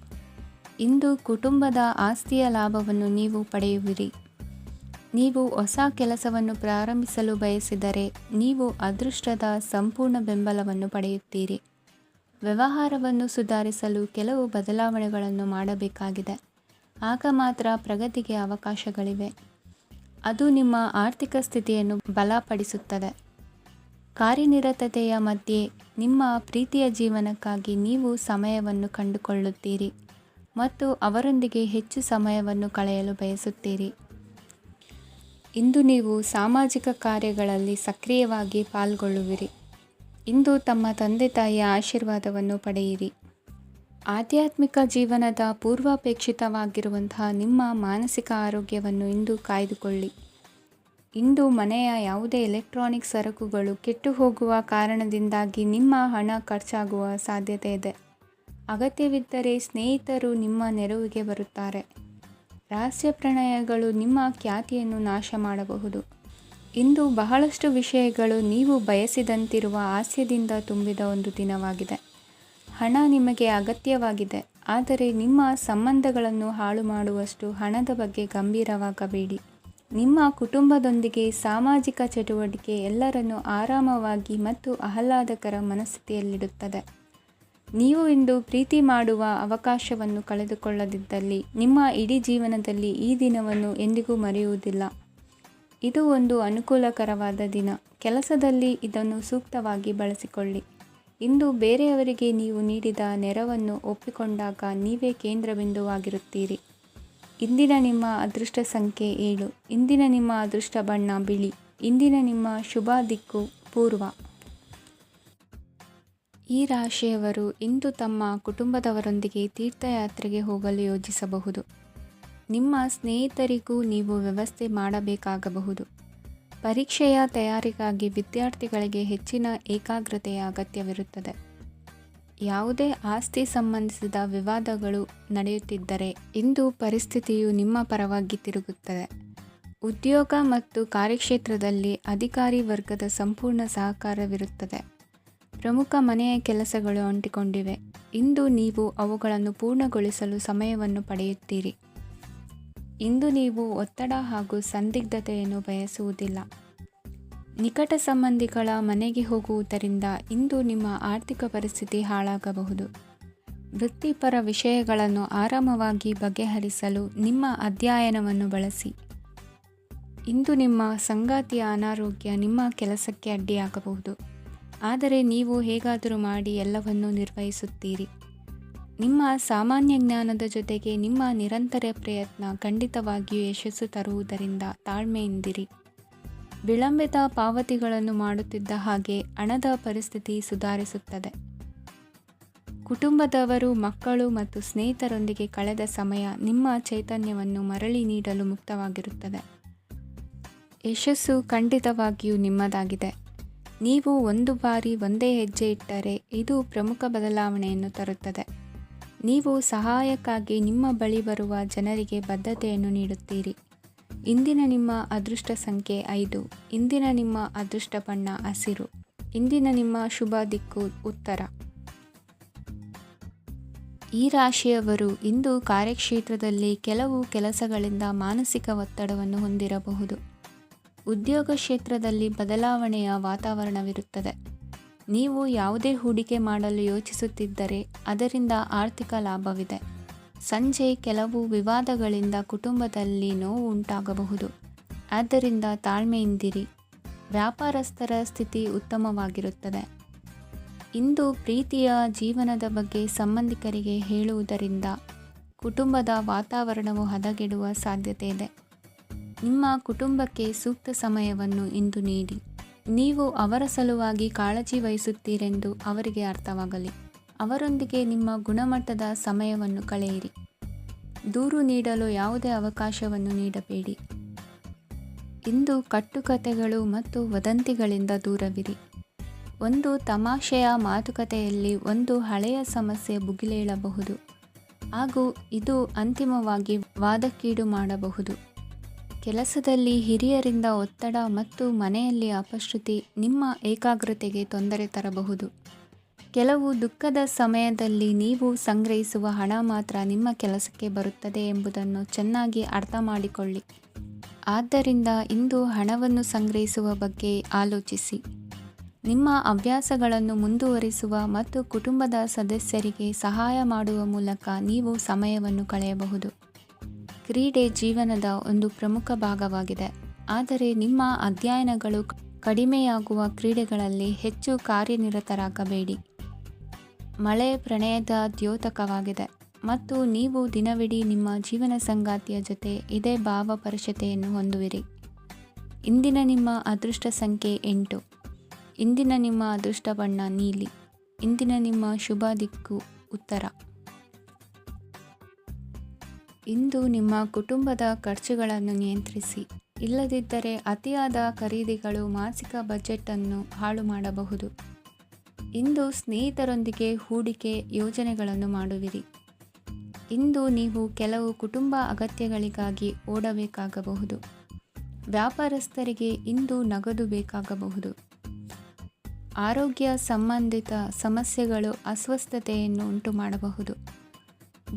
ಇಂದು ಕುಟುಂಬದ ಆಸ್ತಿಯ ಲಾಭವನ್ನು ನೀವು ಪಡೆಯುವಿರಿ. ನೀವು ಹೊಸ ಕೆಲಸವನ್ನು ಪ್ರಾರಂಭಿಸಲು ಬಯಸಿದರೆ ನೀವು ಅದೃಷ್ಟದ ಸಂಪೂರ್ಣ ಬೆಂಬಲವನ್ನು ಪಡೆಯುತ್ತೀರಿ. ವ್ಯವಹಾರವನ್ನು ಸುಧಾರಿಸಲು ಕೆಲವು ಬದಲಾವಣೆಗಳನ್ನು ಮಾಡಬೇಕಾಗಿದೆ. ಆಗ ಮಾತ್ರ ಪ್ರಗತಿಗೆ ಅವಕಾಶಗಳಿವೆ. ಅದು ನಿಮ್ಮ ಆರ್ಥಿಕ ಸ್ಥಿತಿಯನ್ನು ಬಲಪಡಿಸುತ್ತದೆ. ಕಾರ್ಯನಿರತತೆಯ ಮಧ್ಯೆ ನಿಮ್ಮ ಪ್ರೀತಿಯ ಜೀವನಕ್ಕಾಗಿ ನೀವು ಸಮಯವನ್ನು ಕಂಡುಕೊಳ್ಳುತ್ತೀರಿ ಮತ್ತು ಅವರೊಂದಿಗೆ ಹೆಚ್ಚು ಸಮಯವನ್ನು ಕಳೆಯಲು ಬಯಸುತ್ತೀರಿ. ಇಂದು ನೀವು ಸಾಮಾಜಿಕ ಕಾರ್ಯಗಳಲ್ಲಿ ಸಕ್ರಿಯವಾಗಿ ಪಾಲ್ಗೊಳ್ಳುವಿರಿ. ಇಂದು ತಮ್ಮ ತಂದೆ ತಾಯಿಯ ಆಶೀರ್ವಾದವನ್ನು ಪಡೆಯಿರಿ. ಆಧ್ಯಾತ್ಮಿಕ ಜೀವನದ ಪೂರ್ವಾಪೇಕ್ಷಿತವಾಗಿರುವಂತಹ ನಿಮ್ಮ ಮಾನಸಿಕ ಆರೋಗ್ಯವನ್ನು ಇಂದು ಕಾಯ್ದುಕೊಳ್ಳಿ. ಇಂದು ಮನೆಯ ಯಾವುದೇ ಎಲೆಕ್ಟ್ರಾನಿಕ್ ಸರಕುಗಳು ಕೆಟ್ಟು ಹೋಗುವ ಕಾರಣದಿಂದಾಗಿ ನಿಮ್ಮ ಹಣ ಖರ್ಚಾಗುವ ಸಾಧ್ಯತೆ ಇದೆ. ಅಗತ್ಯವಿದ್ದರೆ ಸ್ನೇಹಿತರು ನಿಮ್ಮ ನೆರವಿಗೆ ಬರುತ್ತಾರೆ. ರಹಸ್ಯ ಪ್ರಣಯಗಳು ನಿಮ್ಮ ಖ್ಯಾತಿಯನ್ನು ನಾಶ ಮಾಡಬಹುದು. ಇಂದು ಬಹಳಷ್ಟು ವಿಷಯಗಳು ನೀವು ಬಯಸಿದಂತಿರುವ ಹಾಸ್ಯದಿಂದ ತುಂಬಿದ ಒಂದು ದಿನವಾಗಿದೆ. ಹಣ ನಿಮಗೆ ಅಗತ್ಯವಾಗಿದೆ, ಆದರೆ ನಿಮ್ಮ ಸಂಬಂಧಗಳನ್ನು ಹಾಳು ಮಾಡುವಷ್ಟು ಹಣದ ಬಗ್ಗೆ ಗಂಭೀರವಾಗಬೇಡಿ. ನಿಮ್ಮ ಕುಟುಂಬದೊಂದಿಗೆ ಸಾಮಾಜಿಕ ಚಟುವಟಿಕೆ ಎಲ್ಲರನ್ನೂ ಆರಾಮವಾಗಿ ಮತ್ತು ಆಹ್ಲಾದಕರ ಮನಸ್ಥಿತಿಯಲ್ಲಿಡುತ್ತದೆ. ನೀವು ಇಂದು ಪ್ರೀತಿ ಮಾಡುವ ಅವಕಾಶವನ್ನು ಕಳೆದುಕೊಳ್ಳದಿದ್ದಲ್ಲಿ ನಿಮ್ಮ ಇಡೀ ಜೀವನದಲ್ಲಿ ಈ ದಿನವನ್ನು ಎಂದಿಗೂ ಮರೆಯುವುದಿಲ್ಲ. ಇದು ಒಂದು ಅನುಕೂಲಕರವಾದ ದಿನ. ಕೆಲಸದಲ್ಲಿ ಇದನ್ನು ಸೂಕ್ತವಾಗಿ ಬಳಸಿಕೊಳ್ಳಿ. ಇಂದು ಬೇರೆಯವರಿಗೆ ನೀವು ನೀಡಿದ ನೆರವನ್ನು ಒಪ್ಪಿಕೊಂಡಾಗ ನೀವೇ ಕೇಂದ್ರಬಿಂದುವಾಗಿರುತ್ತೀರಿ. ಇಂದಿನ ನಿಮ್ಮ ಅದೃಷ್ಟ ಸಂಖ್ಯೆ 7. ಇಂದಿನ ನಿಮ್ಮ ಅದೃಷ್ಟ ಬಣ್ಣ ಬಿಳಿ. ಇಂದಿನ ನಿಮ್ಮ ಶುಭ ದಿಕ್ಕು ಪೂರ್ವ. ಈ ರಾಶಿಯವರು ಇಂದು ತಮ್ಮ ಕುಟುಂಬದವರೊಂದಿಗೆ ತೀರ್ಥಯಾತ್ರೆಗೆ ಹೋಗಲು ಯೋಜಿಸಬಹುದು. ನಿಮ್ಮ ಸ್ನೇಹಿತರಿಗೂ ನೀವು ವ್ಯವಸ್ಥೆ ಮಾಡಬೇಕಾಗಬಹುದು. ಪರೀಕ್ಷೆಯ ತಯಾರಿಗಾಗಿ ವಿದ್ಯಾರ್ಥಿಗಳಿಗೆ ಹೆಚ್ಚಿನ ಏಕಾಗ್ರತೆಯ ಅಗತ್ಯವಿರುತ್ತದೆ. ಯಾವುದೇ ಆಸ್ತಿ ಸಂಬಂಧಿಸಿದ ವಿವಾದಗಳು ನಡೆಯುತ್ತಿದ್ದರೆ ಇಂದು ಪರಿಸ್ಥಿತಿಯು ನಿಮ್ಮ ಪರವಾಗಿ ತಿರುಗುತ್ತದೆ. ಉದ್ಯೋಗ ಮತ್ತು ಕಾರ್ಯಕ್ಷೇತ್ರದಲ್ಲಿ ಅಧಿಕಾರಿ ವರ್ಗದ ಸಂಪೂರ್ಣ ಸಹಕಾರವಿರುತ್ತದೆ. ಪ್ರಮುಖ ಮನೆಯ ಕೆಲಸಗಳು ಅಂಟಿಕೊಂಡಿವೆ. ಇಂದು ನೀವು ಅವುಗಳನ್ನು ಪೂರ್ಣಗೊಳಿಸಲು ಸಮಯವನ್ನು ಪಡೆಯುತ್ತೀರಿ. ಇಂದು ನೀವು ಒತ್ತಡ ಹಾಗೂ ಸಂದಿಗ್ಧತೆಯನ್ನು ಬಯಸುವುದಿಲ್ಲ. ನಿಕಟ ಸಂಬಂಧಿಗಳ ಮನೆಗೆ ಹೋಗುವುದರಿಂದ ಇಂದು ನಿಮ್ಮ ಆರ್ಥಿಕ ಪರಿಸ್ಥಿತಿ ಹಾಳಾಗಬಹುದು. ವೃತ್ತಿಪರ ವಿಷಯಗಳನ್ನು ಆರಾಮವಾಗಿ ಬಗೆಹರಿಸಲು ನಿಮ್ಮ ಅಧ್ಯಯನವನ್ನು ಬಳಸಿ. ಇಂದು ನಿಮ್ಮ ಸಂಗಾತಿಯ ಅನಾರೋಗ್ಯ ನಿಮ್ಮ ಕೆಲಸಕ್ಕೆ ಅಡ್ಡಿಯಾಗಬಹುದು, ಆದರೆ ನೀವು ಹೇಗಾದರೂ ಮಾಡಿ ಎಲ್ಲವನ್ನೂ ನಿರ್ವಹಿಸುತ್ತೀರಿ. ನಿಮ್ಮ ಸಾಮಾನ್ಯ ಜ್ಞಾನದ ಜೊತೆಗೆ ನಿಮ್ಮ ನಿರಂತರ ಪ್ರಯತ್ನ ಖಂಡಿತವಾಗಿಯೂ ಯಶಸ್ಸು ತರುವುದರಿಂದ ತಾಳ್ಮೆಯಿಂದಿರಿ. ವಿಳಂಬಿತ ಪಾವತಿಗಳನ್ನು ಮಾಡುತ್ತಿದ್ದ ಹಾಗೆ ಹಣದ ಪರಿಸ್ಥಿತಿ ಸುಧಾರಿಸುತ್ತದೆ. ಕುಟುಂಬದವರು, ಮಕ್ಕಳು ಮತ್ತು ಸ್ನೇಹಿತರೊಂದಿಗೆ ಕಳೆದ ಸಮಯ ನಿಮ್ಮ ಚೈತನ್ಯವನ್ನು ಮರಳಿ ನೀಡಲು ಮುಕ್ತವಾಗಿರುತ್ತದೆ. ಯಶಸ್ಸು ಖಂಡಿತವಾಗಿಯೂ ನಿಮ್ಮದಾಗಿದೆ. ನೀವು ಒಂದು ಬಾರಿ ಒಂದೇ ಹೆಜ್ಜೆ ಇಟ್ಟರೆ ಇದು ಪ್ರಮುಖ ಬದಲಾವಣೆಯನ್ನು ತರುತ್ತದೆ. ನೀವು ಸಹಾಯಕ್ಕಾಗಿ ನಿಮ್ಮ ಬಳಿ ಬರುವ ಜನರಿಗೆ ಬದ್ಧತೆಯನ್ನು ನೀಡುತ್ತೀರಿ. ಇಂದಿನ ನಿಮ್ಮ ಅದೃಷ್ಟ ಸಂಖ್ಯೆ 5. ಇಂದಿನ ನಿಮ್ಮ ಅದೃಷ್ಟ ಬಣ್ಣ ಹಸಿರು. ಇಂದಿನ ನಿಮ್ಮ ಶುಭ ದಿಕ್ಕು ಉತ್ತರ. ಈ ರಾಶಿಯವರು ಇಂದು ಕಾರ್ಯಕ್ಷೇತ್ರದಲ್ಲಿ ಕೆಲವು ಕೆಲಸಗಳಿಂದ ಮಾನಸಿಕ ಒತ್ತಡವನ್ನು ಹೊಂದಿರಬಹುದು. ಉದ್ಯೋಗ ಕ್ಷೇತ್ರದಲ್ಲಿ ಬದಲಾವಣೆಯ ವಾತಾವರಣವಿರುತ್ತದೆ. ನೀವು ಯಾವುದೇ ಹೂಡಿಕೆ ಮಾಡಲು ಯೋಚಿಸುತ್ತಿದ್ದರೆ ಅದರಿಂದ ಆರ್ಥಿಕ ಲಾಭವಿದೆ. ಸಂಜೆ ಕೆಲವು ವಿವಾದಗಳಿಂದ ಕುಟುಂಬದಲ್ಲಿ ನೋವು ಉಂಟಾಗಬಹುದು, ಆದ್ದರಿಂದ ತಾಳ್ಮೆಯಿಂದಿರಿ. ವ್ಯಾಪಾರಸ್ಥರ ಸ್ಥಿತಿ ಉತ್ತಮವಾಗಿರುತ್ತದೆ. ಇಂದು ಪ್ರೀತಿಯ ಜೀವನದ ಬಗ್ಗೆ ಸಂಬಂಧಿಕರಿಗೆ ಹೇಳುವುದರಿಂದ ಕುಟುಂಬದ ವಾತಾವರಣವು ಹದಗೆಡುವ ಸಾಧ್ಯತೆ ಇದೆ. ನಿಮ್ಮ ಕುಟುಂಬಕ್ಕೆ ಸೂಕ್ತ ಸಮಯವನ್ನು ಇಂದು ನೀಡಿ. ನೀವು ಅವರ ಸಲುವಾಗಿ ಕಾಳಜಿ ವಹಿಸುತ್ತೀರೆಂದು ಅವರಿಗೆ ಅರ್ಥವಾಗಲಿ. ಅವರೊಂದಿಗೆ ನಿಮ್ಮ ಗುಣಮಟ್ಟದ ಸಮಯವನ್ನು ಕಳೆಯಿರಿ. ದೂರು ನೀಡಲು ಯಾವುದೇ ಅವಕಾಶವನ್ನು ನೀಡಬೇಡಿ. ಇಂದು ಕಟ್ಟುಕತೆಗಳು ಮತ್ತು ವದಂತಿಗಳಿಂದ ದೂರವಿರಿ. ಒಂದು ತಮಾಷೆಯ ಮಾತುಕತೆಯಲ್ಲಿ ಒಂದು ಹಳೆಯ ಸಮಸ್ಯೆ ಭುಗಿಲೇಳಬಹುದು ಹಾಗೂ ಇದು ಅಂತಿಮವಾಗಿ ವಾದಕ್ಕೀಡು ಮಾಡಬಹುದು. ಕೆಲಸದಲ್ಲಿ ಹಿರಿಯರಿಂದ ಒತ್ತಡ ಮತ್ತು ಮನೆಯಲ್ಲಿ ಅಪಶ್ರುತಿ ನಿಮ್ಮ ಏಕಾಗ್ರತೆಗೆ ತೊಂದರೆ ತರಬಹುದು. ಕೆಲವು ದುಃಖದ ಸಮಯದಲ್ಲಿ ನೀವು ಸಂಗ್ರಹಿಸುವ ಹಣ ಮಾತ್ರ ನಿಮ್ಮ ಕೆಲಸಕ್ಕೆ ಬರುತ್ತದೆ ಎಂಬುದನ್ನು ಚೆನ್ನಾಗಿ ಅರ್ಥ ಮಾಡಿಕೊಳ್ಳಿ. ಆದ್ದರಿಂದ ಇಂದು ಹಣವನ್ನು ಸಂಗ್ರಹಿಸುವ ಬಗ್ಗೆ ಆಲೋಚಿಸಿ. ನಿಮ್ಮ ಹವ್ಯಾಸಗಳನ್ನು ಮುಂದುವರಿಸುವ ಮತ್ತು ಕುಟುಂಬದ ಸದಸ್ಯರಿಗೆ ಸಹಾಯ ಮಾಡುವ ಮೂಲಕ ನೀವು ಸಮಯವನ್ನು ಕಳೆಯಬಹುದು. ಕ್ರೀಡೆ ಜೀವನದ ಒಂದು ಪ್ರಮುಖ ಭಾಗವಾಗಿದೆ, ಆದರೆ ನಿಮ್ಮ ಅಧ್ಯಯನಗಳು ಕಡಿಮೆಯಾಗುವ ಕ್ರೀಡೆಗಳಲ್ಲಿ ಹೆಚ್ಚು ಕಾರ್ಯನಿರತರಾಗಬೇಡಿ. ಮಳೆ ಪ್ರಣಯದ ದ್ಯೋತಕವಾಗಿದೆ ಮತ್ತು ನೀವು ದಿನವಿಡೀ ನಿಮ್ಮ ಜೀವನ ಸಂಗಾತಿಯ ಜೊತೆ ಇದೇ ಭಾವಪರಶತೆಯನ್ನು ಹೊಂದುವಿರಿ. ಇಂದಿನ ನಿಮ್ಮ ಅದೃಷ್ಟ ಸಂಖ್ಯೆ 8. ಇಂದಿನ ನಿಮ್ಮ ಅದೃಷ್ಟ ಬಣ್ಣ ನೀಲಿ. ಇಂದಿನ ನಿಮ್ಮ ಶುಭ ದಿಕ್ಕು ಉತ್ತರ. ಇಂದು ನಿಮ್ಮ ಕುಟುಂಬದ ಖರ್ಚುಗಳನ್ನು ನಿಯಂತ್ರಿಸಿ. ಇಲ್ಲದಿದ್ದರೆ ಅತಿಯಾದ ಖರೀದಿಗಳು ಮಾಸಿಕ ಬಜೆಟನ್ನು ಹಾಳು ಮಾಡಬಹುದು. ಇಂದು ಸ್ನೇಹಿತರೊಂದಿಗೆ ಹೂಡಿಕೆ ಯೋಜನೆಗಳನ್ನು ಮಾಡುವಿರಿ. ಇಂದು ನೀವು ಕೆಲವು ಕುಟುಂಬ ಅಗತ್ಯಗಳಿಗಾಗಿ ಓಡಬೇಕಾಗಬಹುದು. ವ್ಯಾಪಾರಸ್ಥರಿಗೆ ಇಂದು ನಗದು ಬೇಕಾಗಬಹುದು. ಆರೋಗ್ಯ ಸಂಬಂಧಿತ ಸಮಸ್ಯೆಗಳು ಅಸ್ವಸ್ಥತೆಯನ್ನು ಉಂಟುಮಾಡಬಹುದು.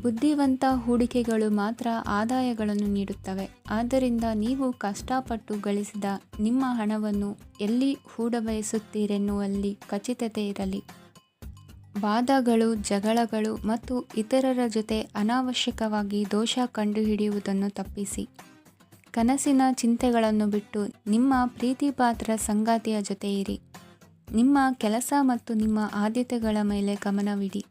ಬುದ್ಧಿವಂತ ಹೂಡಿಕೆಗಳು ಮಾತ್ರ ಆದಾಯಗಳನ್ನು ನೀಡುತ್ತವೆ. ಆದ್ದರಿಂದ ನೀವು ಕಷ್ಟಪಟ್ಟು ಗಳಿಸಿದ ನಿಮ್ಮ ಹಣವನ್ನು ಎಲ್ಲಿ ಹೂಡಬಯಸುತ್ತೀರೆನ್ನುವಲ್ಲಿ ಖಚಿತತೆ ಇರಲಿ. ವಾದಗಳು, ಜಗಳಗಳು ಮತ್ತು ಇತರರ ಜೊತೆ ಅನಾವಶ್ಯಕವಾಗಿ ದೋಷ ಕಂಡುಹಿಡಿಯುವುದನ್ನು ತಪ್ಪಿಸಿ. ಕನಸಿನ ಚಿಂತೆಗಳನ್ನು ಬಿಟ್ಟು ನಿಮ್ಮ ಪ್ರೀತಿಪಾತ್ರ ಸಂಗಾತಿಯ ಜೊತೆ ಇರಿ. ನಿಮ್ಮ ಕೆಲಸ ಮತ್ತು ನಿಮ್ಮ ಆದ್ಯತೆಗಳ ಮೇಲೆ ಗಮನವಿಡಿ.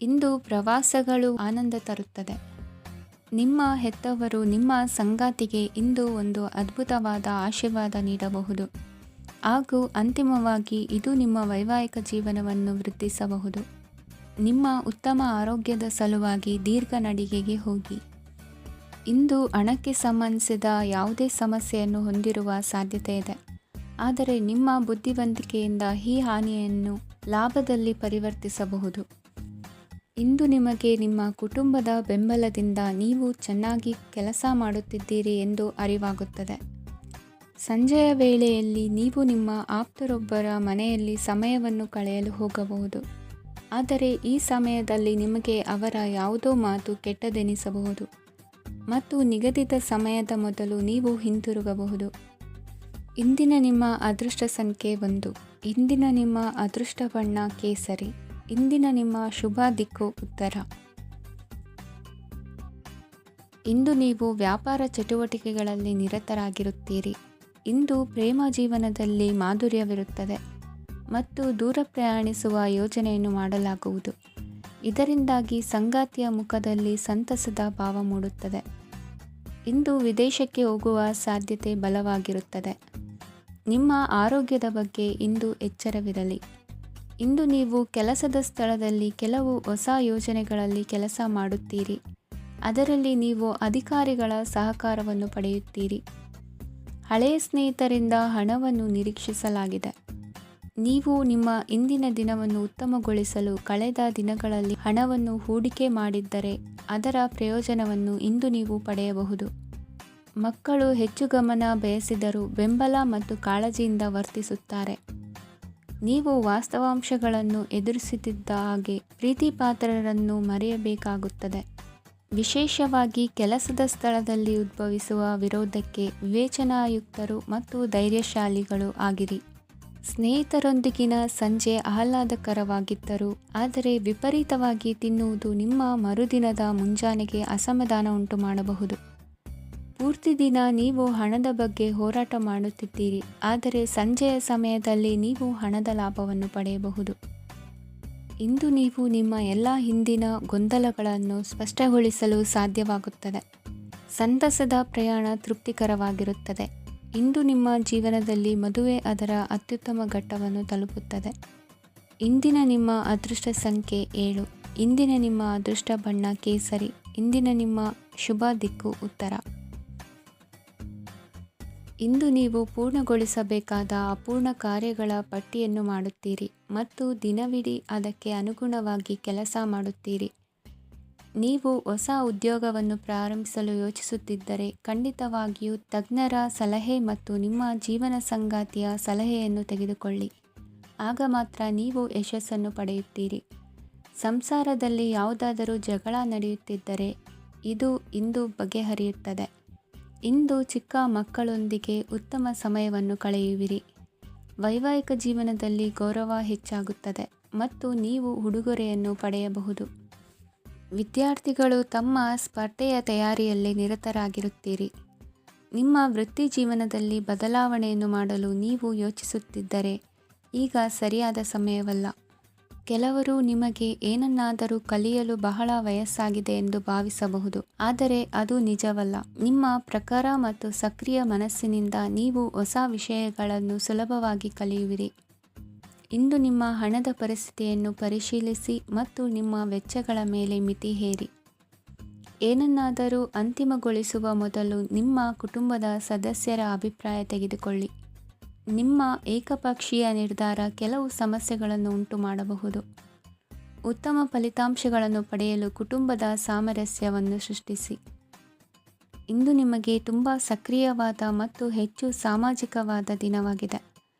ಇಂದು ಪ್ರವಾಸಗಳು ಆನಂದ ತರುತ್ತದೆ. ನಿಮ್ಮ ಹೆತ್ತವರು ನಿಮ್ಮ ಸಂಗಾತಿಗೆ ಇಂದು ಒಂದು ಅದ್ಭುತವಾದ ಆಶೀರ್ವಾದ ನೀಡಬಹುದು ಹಾಗೂ ಅಂತಿಮವಾಗಿ ಇದು ನಿಮ್ಮ ವೈವಾಹಿಕ ಜೀವನವನ್ನು ವೃದ್ಧಿಸಬಹುದು. ನಿಮ್ಮ ಉತ್ತಮ ಆರೋಗ್ಯದ ಸಲುವಾಗಿ ದೀರ್ಘ ನಡಿಗೆಗೆ ಹೋಗಿ. ಇಂದು ಹಣಕ್ಕೆ ಸಂಬಂಧಿಸಿದ ಯಾವುದೇ ಸಮಸ್ಯೆಯನ್ನು ಹೊಂದಿರುವ ಸಾಧ್ಯತೆ ಇದೆ. ಆದರೆ ನಿಮ್ಮ ಬುದ್ಧಿವಂತಿಕೆಯಿಂದ ಈ ಹಾನಿಯನ್ನು ಲಾಭದಲ್ಲಿ ಪರಿವರ್ತಿಸಬಹುದು. ಇಂದು ನಿಮಗೆ ನಿಮ್ಮ ಕುಟುಂಬದ ಬೆಂಬಲದಿಂದ ನೀವು ಚೆನ್ನಾಗಿ ಕೆಲಸ ಮಾಡುತ್ತಿದ್ದೀರಿ ಎಂದು ಅರಿವಾಗುತ್ತದೆ. ಸಂಜೆಯ ವೇಳೆಯಲ್ಲಿ ನೀವು ನಿಮ್ಮ ಆಪ್ತರೊಬ್ಬರ ಮನೆಯಲ್ಲಿ ಸಮಯವನ್ನು ಕಳೆಯಲು ಹೋಗಬಹುದು. ಆದರೆ ಈ ಸಮಯದಲ್ಲಿ ನಿಮಗೆ ಅವರ ಯಾವುದೋ ಮಾತು ಕೆಟ್ಟದೆನಿಸಬಹುದು ಮತ್ತು ನಿಗದಿತ ಸಮಯದ ಮೊದಲು ನೀವು ಹಿಂತಿರುಗಬಹುದು. ಇಂದಿನ ನಿಮ್ಮ ಅದೃಷ್ಟ ಸಂಖ್ಯೆ 1. ಇಂದಿನ ನಿಮ್ಮ ಅದೃಷ್ಟ ಬಣ್ಣ ಕೇಸರಿ. ಇಂದಿನ ನಿಮ್ಮ ಶುಭ ದಿಕ್ಕು ಉತ್ತರ. ಇಂದು ನೀವು ವ್ಯಾಪಾರ ಚಟುವಟಿಕೆಗಳಲ್ಲಿ ನಿರತರಾಗಿರುತ್ತೀರಿ. ಇಂದು ಪ್ರೇಮ ಜೀವನದಲ್ಲಿ ಮಾಧುರ್ಯವಿರುತ್ತದೆ ಮತ್ತು ದೂರ ಪ್ರಯಾಣಿಸುವ ಯೋಜನೆಯನ್ನು ಮಾಡಲಾಗುವುದು. ಇದರಿಂದಾಗಿ ಸಂಗಾತಿಯ ಮುಖದಲ್ಲಿ ಸಂತಸದ ಭಾವ ಮೂಡುತ್ತದೆ. ಇಂದು ವಿದೇಶಕ್ಕೆ ಹೋಗುವ ಸಾಧ್ಯತೆ ಬಲವಾಗಿರುತ್ತದೆ. ನಿಮ್ಮ ಆರೋಗ್ಯದ ಬಗ್ಗೆ ಇಂದು ಎಚ್ಚರವಿರಲಿ. ಇಂದು ನೀವು ಕೆಲಸದ ಸ್ಥಳದಲ್ಲಿ ಕೆಲವು ಹೊಸ ಯೋಜನೆಗಳಲ್ಲಿ ಕೆಲಸ ಮಾಡುತ್ತೀರಿ. ಅದರಲ್ಲಿ ನೀವು ಅಧಿಕಾರಿಗಳ ಸಹಕಾರವನ್ನು ಪಡೆಯುತ್ತೀರಿ. ಹಳೆಯ ಸ್ನೇಹಿತರಿಂದ ಹಣವನ್ನು ನಿರೀಕ್ಷಿಸಲಾಗಿದೆ. ನೀವು ನಿಮ್ಮ ಇಂದಿನ ದಿನವನ್ನು ಉತ್ತಮಗೊಳಿಸಲು ಕಳೆದ ದಿನಗಳಲ್ಲಿ ಹಣವನ್ನು ಹೂಡಿಕೆ ಮಾಡಿದ್ದರೆ ಅದರ ಪ್ರಯೋಜನವನ್ನು ಇಂದು ನೀವು ಪಡೆಯಬಹುದು. ಮಕ್ಕಳು ಹೆಚ್ಚು ಗಮನ ಬಯಸಿದರೂ ಬೆಂಬಲ ಮತ್ತು ಕಾಳಜಿಯಿಂದ ವರ್ತಿಸುತ್ತಾರೆ. ನೀವು ವಾಸ್ತವಾಂಶಗಳನ್ನು ಎದುರಿಸುತ್ತಿದ್ದ ಹಾಗೆ ಪ್ರೀತಿಪಾತ್ರರನ್ನು ಮರೆಯಬೇಕಾಗುತ್ತದೆ. ವಿಶೇಷವಾಗಿ ಕೆಲಸದ ಸ್ಥಳದಲ್ಲಿ ಉದ್ಭವಿಸುವ ವಿರೋಧಕ್ಕೆ ವಿವೇಚನಾಯುಕ್ತರು ಮತ್ತು ಧೈರ್ಯಶಾಲಿಗಳು ಆಗಿರಿ. ಸ್ನೇಹಿತರೊಂದಿಗಿನ ಸಂಜೆ ಆಹ್ಲಾದಕರವಾಗಿದ್ದರೂ ಆದರೆ ವಿಪರೀತವಾಗಿ ತಿನ್ನುವುದು ನಿಮ್ಮ ಮರುದಿನದ ಮುಂಜಾನೆಗೆ ಅಸಮಾಧಾನ ಉಂಟು ಮಾಡಬಹುದು. ಪೂರ್ತಿ ದಿನ ನೀವು ಹಣದ ಬಗ್ಗೆ ಹೋರಾಟ ಮಾಡುತ್ತಿದ್ದೀರಿ, ಆದರೆ ಸಂಜೆಯ ಸಮಯದಲ್ಲಿ ನೀವು ಹಣದ ಲಾಭವನ್ನು ಪಡೆಯಬಹುದು. ಇಂದು ನೀವು ನಿಮ್ಮ ಎಲ್ಲ ಹಿಂದಿನ ಗೊಂದಲಗಳನ್ನು ಸ್ಪಷ್ಟಗೊಳಿಸಲು ಸಾಧ್ಯವಾಗುತ್ತದೆ. ಸಂತಸದ ಪ್ರಯಾಣ ತೃಪ್ತಿಕರವಾಗಿರುತ್ತದೆ. ಇಂದು ನಿಮ್ಮ ಜೀವನದಲ್ಲಿ ಮದುವೆ ಅದರ ಅತ್ಯುತ್ತಮ ಘಟ್ಟವನ್ನು ತಲುಪುತ್ತದೆ. ಇಂದಿನ ನಿಮ್ಮ ಅದೃಷ್ಟ ಸಂಖ್ಯೆ 7. ಇಂದಿನ ನಿಮ್ಮ ಅದೃಷ್ಟ ಬಣ್ಣ ಕೇಸರಿ. ಇಂದಿನ ನಿಮ್ಮ ಶುಭ ದಿಕ್ಕು ಉತ್ತರ. ಇಂದು ನೀವು ಪೂರ್ಣಗೊಳಿಸಬೇಕಾದ ಅಪೂರ್ಣ ಕಾರ್ಯಗಳ ಪಟ್ಟಿಯನ್ನು ಮಾಡುತ್ತೀರಿ ಮತ್ತು ದಿನವಿಡೀ ಅದಕ್ಕೆ ಅನುಗುಣವಾಗಿ ಕೆಲಸ ಮಾಡುತ್ತೀರಿ. ನೀವು ಹೊಸ ಉದ್ಯೋಗವನ್ನು ಪ್ರಾರಂಭಿಸಲು ಯೋಚಿಸುತ್ತಿದ್ದರೆ ಖಂಡಿತವಾಗಿಯೂ ತಜ್ಞರ ಸಲಹೆ ಮತ್ತು ನಿಮ್ಮ ಜೀವನ ಸಂಗಾತಿಯ ಸಲಹೆಯನ್ನು ತೆಗೆದುಕೊಳ್ಳಿ. ಆಗ ಮಾತ್ರ ನೀವು ಯಶಸ್ಸನ್ನು ಪಡೆಯುತ್ತೀರಿ. ಸಂಸಾರದಲ್ಲಿ ಯಾವುದಾದರೂ ಜಗಳ ನಡೆಯುತ್ತಿದ್ದರೆ ಇದು ಇಂದು ಬಗೆಹರಿಯುತ್ತದೆ. ಇಂದು ಚಿಕ್ಕ ಮಕ್ಕಳೊಂದಿಗೆ ಉತ್ತಮ ಸಮಯವನ್ನು ಕಳೆಯುವಿರಿ. ವೈವಾಹಿಕ ಜೀವನದಲ್ಲಿ ಗೌರವ ಹೆಚ್ಚಾಗುತ್ತದೆ ಮತ್ತು ನೀವು ಉಡುಗೊರೆಯನ್ನು ಪಡೆಯಬಹುದು. ವಿದ್ಯಾರ್ಥಿಗಳು ತಮ್ಮ ಸ್ಪರ್ಧೆಯ ತಯಾರಿಯಲ್ಲಿ ನಿರತರಾಗಿರುತ್ತೀರಿ. ನಿಮ್ಮ ವೃತ್ತಿ ಜೀವನದಲ್ಲಿ ಬದಲಾವಣೆಯನ್ನು ಮಾಡಲು ನೀವು ಯೋಚಿಸುತ್ತಿದ್ದರೆ ಈಗ ಸರಿಯಾದ ಸಮಯವಲ್ಲ. ಕೆಲವರು ನಿಮಗೆ ಏನನ್ನಾದರೂ ಕಲಿಯಲು ಬಹಳ ವಯಸ್ಸಾಗಿದೆ ಎಂದು ಭಾವಿಸಬಹುದು, ಆದರೆ ಅದು ನಿಜವಲ್ಲ. ನಿಮ್ಮ ಪ್ರಖರ ಮತ್ತು ಸಕ್ರಿಯ ಮನಸ್ಸಿನಿಂದ ನೀವು ಹೊಸ ವಿಷಯಗಳನ್ನು ಸುಲಭವಾಗಿ ಕಲಿಯುವಿರಿ. ಇಂದು ನಿಮ್ಮ ಹಣದ ಪರಿಸ್ಥಿತಿಯನ್ನು ಪರಿಶೀಲಿಸಿ ಮತ್ತು ನಿಮ್ಮ ವೆಚ್ಚಗಳ ಮೇಲೆ ಮಿತಿ ಹೇರಿ. ಏನನ್ನಾದರೂ ಅಂತಿಮಗೊಳಿಸುವ ಮೊದಲು ನಿಮ್ಮ ಕುಟುಂಬದ ಸದಸ್ಯರ ಅಭಿಪ್ರಾಯ ತೆಗೆದುಕೊಳ್ಳಿ. ನಿಮ್ಮ ಏಕಪಕ್ಷೀಯ ನಿರ್ಧಾರ ಕೆಲವು ಸಮಸ್ಯೆಗಳನ್ನು ಉಂಟುಮಾಡಬಹುದು. ಉತ್ತಮ ಫಲಿತಾಂಶಗಳನ್ನು ಪಡೆಯಲು ಕುಟುಂಬದ ಸಾಮರಸ್ಯವನ್ನು ಸೃಷ್ಟಿಸಿ. ಇಂದು ನಿಮಗೆ ತುಂಬ ಸಕ್ರಿಯವಾದ ಮತ್ತು ಹೆಚ್ಚು ಸಾಮಾಜಿಕವಾದ ದಿನವಾಗಿದೆ.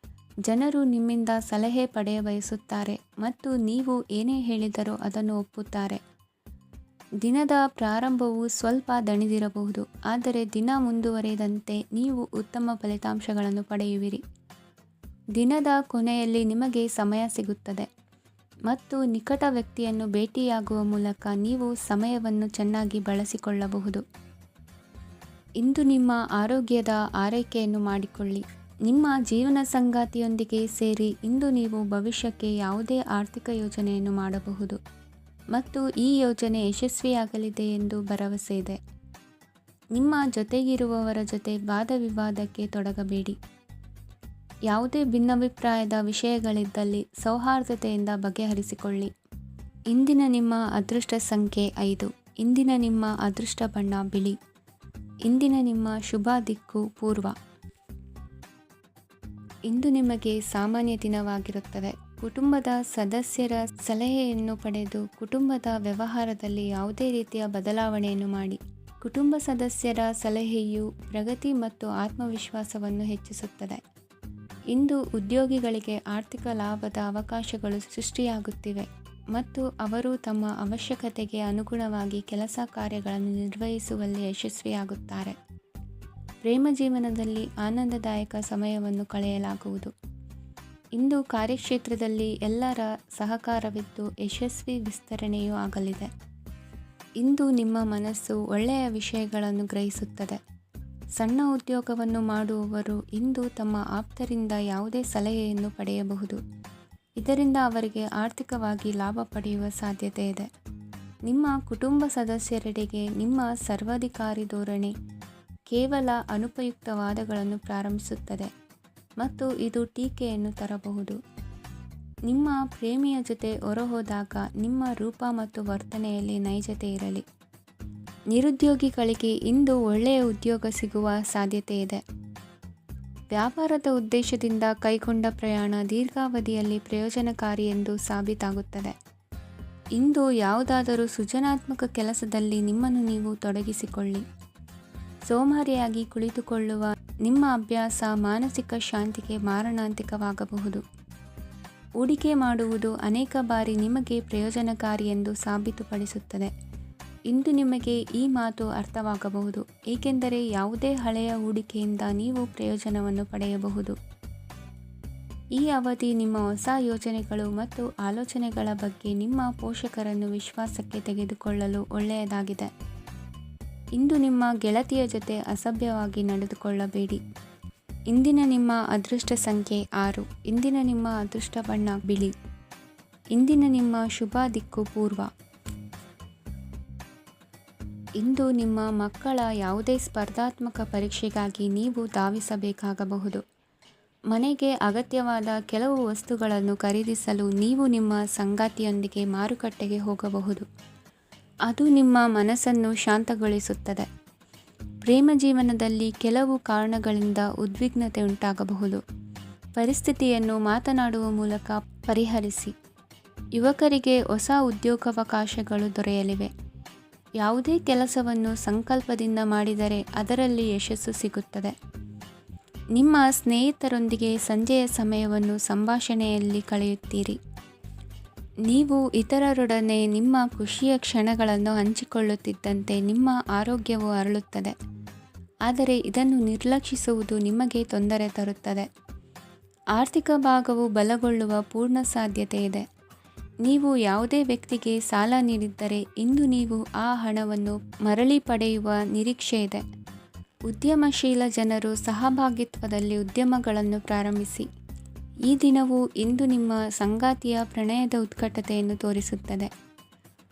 ಜನರು ನಿಮ್ಮಿಂದ ಸಲಹೆ ಪಡೆಯಬಯಸುತ್ತಾರೆ ಮತ್ತು ನೀವು ಏನೇ ಹೇಳಿದರೂ ಅದನ್ನು ಒಪ್ಪುತ್ತಾರೆ. ದಿನದ ಪ್ರಾರಂಭವು ಸ್ವಲ್ಪ ದಣಿದಿರಬಹುದು, ಆದರೆ ದಿನ ಮುಂದುವರಿದಂತೆ ನೀವು ಉತ್ತಮ ಫಲಿತಾಂಶಗಳನ್ನು ಪಡೆಯುವಿರಿ. ದಿನದ ಕೊನೆಯಲ್ಲಿ ನಿಮಗೆ ಸಮಯ ಸಿಗುತ್ತದೆ ಮತ್ತು ನಿಕಟ ವ್ಯಕ್ತಿಯನ್ನು ಭೇಟಿಯಾಗುವ ಮೂಲಕ ನೀವು ಸಮಯವನ್ನು ಚೆನ್ನಾಗಿ ಬಳಸಿಕೊಳ್ಳಬಹುದು. ಇಂದು ನಿಮ್ಮ ಆರೋಗ್ಯದ ಆರೈಕೆಯನ್ನು ಮಾಡಿಕೊಳ್ಳಿ. ನಿಮ್ಮ ಜೀವನ ಸಂಗಾತಿಯೊಂದಿಗೆ ಸೇರಿ ಇಂದು ನೀವು ಭವಿಷ್ಯಕ್ಕೆ ಯಾವುದೇ ಆರ್ಥಿಕ ಯೋಜನೆಯನ್ನು ಮಾಡಬಹುದು ಮತ್ತು ಈ ಯೋಜನೆ ಯಶಸ್ವಿಯಾಗಲಿದೆ ಎಂದು ಭರವಸೆ ಇದೆ. ನಿಮ್ಮ ಜೊತೆಗಿರುವವರ ಜೊತೆ ವಾದವಿವಾದಕ್ಕೆ ತೊಡಗಬೇಡಿ. ಯಾವುದೇ ಭಿನ್ನಾಭಿಪ್ರಾಯದ ವಿಷಯಗಳಿದ್ದಲ್ಲಿ ಸೌಹಾರ್ದತೆಯಿಂದ ಬಗೆಹರಿಸಿಕೊಳ್ಳಿ. ಇಂದಿನ ನಿಮ್ಮ ಅದೃಷ್ಟ ಸಂಖ್ಯೆ 5. ಇಂದಿನ ನಿಮ್ಮ ಅದೃಷ್ಟ ಬಣ್ಣ ಬಿಳಿ. ಇಂದಿನ ನಿಮ್ಮ ಶುಭ ದಿಕ್ಕು ಪೂರ್ವ. ಇಂದು ನಿಮಗೆ ಸಾಮಾನ್ಯ ದಿನವಾಗಿರುತ್ತದೆ. ಕುಟುಂಬದ ಸದಸ್ಯರ ಸಲಹೆಯನ್ನು ಪಡೆದು ಕುಟುಂಬದ ವ್ಯವಹಾರದಲ್ಲಿ ಯಾವುದೇ ರೀತಿಯ ಬದಲಾವಣೆಯನ್ನು ಮಾಡಿ. ಕುಟುಂಬ ಸದಸ್ಯರ ಸಲಹೆಯು ಪ್ರಗತಿ ಮತ್ತು ಆತ್ಮವಿಶ್ವಾಸವನ್ನು ಹೆಚ್ಚಿಸುತ್ತದೆ. ಇಂದು ಉದ್ಯೋಗಿಗಳಿಗೆ ಆರ್ಥಿಕ ಲಾಭದ ಅವಕಾಶಗಳು ಸೃಷ್ಟಿಯಾಗುತ್ತಿವೆ ಮತ್ತು ಅವರು ತಮ್ಮ ಅವಶ್ಯಕತೆಗೆ ಅನುಗುಣವಾಗಿ ಕೆಲಸ ಕಾರ್ಯಗಳನ್ನು ನಿರ್ವಹಿಸುವಲ್ಲಿ ಯಶಸ್ವಿಯಾಗುತ್ತಾರೆ. ಪ್ರೇಮ ಜೀವನದಲ್ಲಿ ಆನಂದದಾಯಕ ಸಮಯವನ್ನು ಕಳೆಯಲಾಗುವುದು. ಇಂದು ಕಾರ್ಯಕ್ಷೇತ್ರದಲ್ಲಿ ಎಲ್ಲರ ಸಹಕಾರವಿದ್ದು ಯಶಸ್ವಿ ವಿಸ್ತರಣೆಯೂ ಆಗಲಿದೆ. ಇಂದು ನಿಮ್ಮ ಮನಸ್ಸು ಒಳ್ಳೆಯ ವಿಷಯಗಳನ್ನು ಗ್ರಹಿಸುತ್ತದೆ. ಸಣ್ಣ ಉದ್ಯೋಗವನ್ನು ಮಾಡುವವರು ಇಂದು ತಮ್ಮ ಆಪ್ತರಿಂದ ಯಾವುದೇ ಸಲಹೆಯನ್ನು ಪಡೆಯಬಹುದು. ಇದರಿಂದ ಅವರಿಗೆ ಆರ್ಥಿಕವಾಗಿ ಲಾಭ ಪಡೆಯುವ ಸಾಧ್ಯತೆ ಇದೆ. ನಿಮ್ಮ ಕುಟುಂಬ ಸದಸ್ಯರೆಡೆಗೆ ನಿಮ್ಮ ಸರ್ವಾಧಿಕಾರಿ ಧೋರಣೆ ಕೇವಲ ಅನುಪಯುಕ್ತ ವಾದಗಳನ್ನು ಪ್ರಾರಂಭಿಸುತ್ತದೆ ಮತ್ತು ಇದು ಟೀಕೆಯನ್ನು ತರಬಹುದು. ನಿಮ್ಮ ಪ್ರೇಮಿಯ ಜೊತೆ ಹೊರಹೋದಾಗ ನಿಮ್ಮ ರೂಪ ಮತ್ತು ವರ್ತನೆಯಲ್ಲಿ ನೈಜತೆ ಇರಲಿ. ನಿರುದ್ಯೋಗಿಗಳಿಗೆ ಇಂದು ಒಳ್ಳೆಯ ಉದ್ಯೋಗ ಸಿಗುವ ಸಾಧ್ಯತೆ ಇದೆ. ವ್ಯಾಪಾರದ ಉದ್ದೇಶದಿಂದ ಕೈಗೊಂಡ ಪ್ರಯಾಣ ದೀರ್ಘಾವಧಿಯಲ್ಲಿ ಪ್ರಯೋಜನಕಾರಿ ಎಂದು ಸಾಬೀತಾಗುತ್ತದೆ. ಇಂದು ಯಾವುದಾದರೂ ಸೃಜನಾತ್ಮಕ ಕೆಲಸದಲ್ಲಿ ನಿಮ್ಮನ್ನು ನೀವು ತೊಡಗಿಸಿಕೊಳ್ಳಿ. ಸೋಮಾರಿಯಾಗಿ ಕುಳಿತುಕೊಳ್ಳುವ ನಿಮ್ಮ ಅಭ್ಯಾಸ ಮಾನಸಿಕ ಶಾಂತಿಗೆ ಮಾರಣಾಂತಿಕವಾಗಬಹುದು. ಹೂಡಿಕೆ ಮಾಡುವುದು ಅನೇಕ ಬಾರಿ ನಿಮಗೆ ಪ್ರಯೋಜನಕಾರಿ ಎಂದು ಸಾಬೀತುಪಡಿಸುತ್ತದೆ. ಇಂದು ನಿಮಗೆ ಈ ಮಾತು ಅರ್ಥವಾಗಬಹುದು, ಏಕೆಂದರೆ ಯಾವುದೇ ಹಳೆಯ ಹೂಡಿಕೆಯಿಂದ ನೀವು ಪ್ರಯೋಜನವನ್ನು ಪಡೆಯಬಹುದು. ಈ ಅವಧಿ ನಿಮ್ಮ ಹೊಸ ಯೋಜನೆಗಳು ಮತ್ತು ಆಲೋಚನೆಗಳ ಬಗ್ಗೆ ನಿಮ್ಮ ಪೋಷಕರನ್ನು ವಿಶ್ವಾಸಕ್ಕೆ ತೆಗೆದುಕೊಳ್ಳಲು ಒಳ್ಳೆಯದಾಗಿದೆ. ಇಂದು ನಿಮ್ಮ ಗೆಳತಿಯ ಜೊತೆ ಅಸಭ್ಯವಾಗಿ ನಡೆದುಕೊಳ್ಳಬೇಡಿ. ಇಂದಿನ ನಿಮ್ಮ ಅದೃಷ್ಟ ಸಂಖ್ಯೆ 6. ಇಂದಿನ ನಿಮ್ಮ ಅದೃಷ್ಟ ಬಣ್ಣ ಬಿಳಿ. ಇಂದಿನ ನಿಮ್ಮ ಶುಭ ದಿಕ್ಕು ಪೂರ್ವ. ಇಂದು ನಿಮ್ಮ ಮಕ್ಕಳ ಯಾವುದೇ ಸ್ಪರ್ಧಾತ್ಮಕ ಪರೀಕ್ಷೆಗಾಗಿ ನೀವು ಧಾವಿಸಬೇಕಾಗಬಹುದು. ಮನೆಗೆ ಅಗತ್ಯವಾದ ಕೆಲವು ವಸ್ತುಗಳನ್ನು ಖರೀದಿಸಲು ನೀವು ನಿಮ್ಮ ಸಂಗಾತಿಯೊಂದಿಗೆ ಮಾರುಕಟ್ಟೆಗೆ ಹೋಗಬಹುದು. ಅದು ನಿಮ್ಮ ಮನಸ್ಸನ್ನು ಶಾಂತಗೊಳಿಸುತ್ತದೆ. ಪ್ರೇಮ ಜೀವನದಲ್ಲಿ ಕೆಲವು ಕಾರಣಗಳಿಂದ ಉದ್ವಿಗ್ನತೆ ಉಂಟಾಗಬಹುದು. ಪರಿಸ್ಥಿತಿಯನ್ನು ಮಾತನಾಡುವ ಮೂಲಕ ಪರಿಹರಿಸಿ. ಯುವಕರಿಗೆ ಹೊಸ ಉದ್ಯೋಗಾವಕಾಶಗಳು ದೊರೆಯಲಿವೆ. ಯಾವುದೇ ಕೆಲಸವನ್ನು ಸಂಕಲ್ಪದಿಂದ ಮಾಡಿದರೆ ಅದರಲ್ಲಿ ಯಶಸ್ಸು ಸಿಗುತ್ತದೆ. ನಿಮ್ಮ ಸ್ನೇಹಿತರೊಂದಿಗೆ ಸಂಜೆಯ ಸಮಯವನ್ನು ಸಂಭಾಷಣೆಯಲ್ಲಿ ಕಳೆಯುತ್ತೀರಿ. ನೀವು ಇತರರೊಡನೆ ನಿಮ್ಮ ಖುಷಿಯ ಕ್ಷಣಗಳನ್ನು ಹಂಚಿಕೊಳ್ಳುತ್ತಿದ್ದಂತೆ ನಿಮ್ಮ ಆರೋಗ್ಯವು ಅರಳುತ್ತದೆ. ಆದರೆ ಇದನ್ನು ನಿರ್ಲಕ್ಷಿಸುವುದು ನಿಮಗೆ ತೊಂದರೆ ತರುತ್ತದೆ. ಆರ್ಥಿಕ ಭಾಗವು ಬಲಗೊಳ್ಳುವ ಪೂರ್ಣ ಸಾಧ್ಯತೆ ಇದೆ. ನೀವು ಯಾವುದೇ ವ್ಯಕ್ತಿಗೆ ಸಾಲ ನೀಡಿದ್ದರೆ ಇಂದು ನೀವು ಆ ಹಣವನ್ನು ಮರಳಿ ಪಡೆಯುವ ನಿರೀಕ್ಷೆ ಇದೆ. ಉದ್ಯಮಶೀಲ ಜನರು ಸಹಭಾಗಿತ್ವದಲ್ಲಿ ಉದ್ಯಮಗಳನ್ನು ಪ್ರಾರಂಭಿಸಿ. ಈ ದಿನವು ಇಂದು ನಿಮ್ಮ ಸಂಗಾತಿಯ ಪ್ರಣಯದ ಉತ್ಕಟತೆಯನ್ನು ತೋರಿಸುತ್ತದೆ.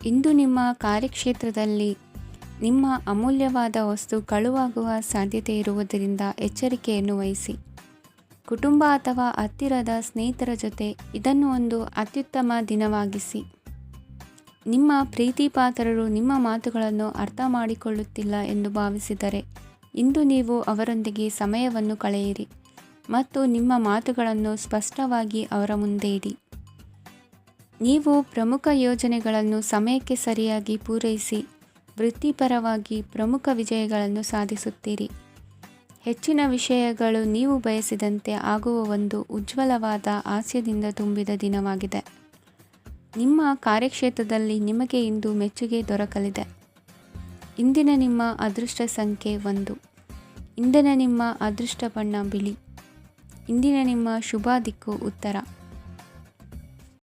ಇಂದು ನಿಮ್ಮ ಕಾರ್ಯಕ್ಷೇತ್ರದಲ್ಲಿ ನಿಮ್ಮ ಅಮೂಲ್ಯವಾದ ವಸ್ತು ಕಳುವಾಗುವ ಸಾಧ್ಯತೆ ಇರುವುದರಿಂದ ಎಚ್ಚರಿಕೆಯನ್ನು ವಹಿಸಿ. ಕುಟುಂಬ ಅಥವಾ ಹತ್ತಿರದ ಸ್ನೇಹಿತರ ಜೊತೆ ಇದನ್ನು ಒಂದು ಅತ್ಯುತ್ತಮ ದಿನವಾಗಿಸಿ. ನಿಮ್ಮ ಪ್ರೀತಿಪಾತ್ರರು ನಿಮ್ಮ ಮಾತುಗಳನ್ನು ಅರ್ಥ ಮಾಡಿಕೊಳ್ಳುತ್ತಿಲ್ಲ ಎಂದು ಭಾವಿಸಿದರೆ ಇಂದು ನೀವು ಅವರೊಂದಿಗೆ ಸಮಯವನ್ನು ಕಳೆಯಿರಿ ಮತ್ತು ನಿಮ್ಮ ಮಾತುಗಳನ್ನು ಸ್ಪಷ್ಟವಾಗಿ ಅವರ ಮುಂದೆ ಇಡಿ. ನೀವು ಪ್ರಮುಖ ಯೋಜನೆಗಳನ್ನು ಸಮಯಕ್ಕೆ ಸರಿಯಾಗಿ ಪೂರೈಸಿ ವೃತ್ತಿಪರವಾಗಿ ಪ್ರಮುಖ ವಿಜಯಗಳನ್ನು ಸಾಧಿಸುತ್ತೀರಿ. ಹೆಚ್ಚಿನ ವಿಷಯಗಳು ನೀವು ಬಯಸಿದಂತೆ ಆಗುವ ಒಂದು ಉಜ್ವಲವಾದ ಹಾಸ್ಯದಿಂದ ತುಂಬಿದ ದಿನವಾಗಿದೆ. ನಿಮ್ಮ ಕಾರ್ಯಕ್ಷೇತ್ರದಲ್ಲಿ ನಿಮಗೆ ಇಂದು ಮೆಚ್ಚುಗೆ ದೊರಕಲಿದೆ. ಇಂದಿನ ನಿಮ್ಮ ಅದೃಷ್ಟ ಸಂಖ್ಯೆ 1. ಇಂದಿನ ನಿಮ್ಮ ಅದೃಷ್ಟ ಬಣ್ಣ ಬಿಳಿ. ಇಂದಿನ ನಿಮ್ಮ ಶುಭ ದಿಕ್ಕು ಉತ್ತರ.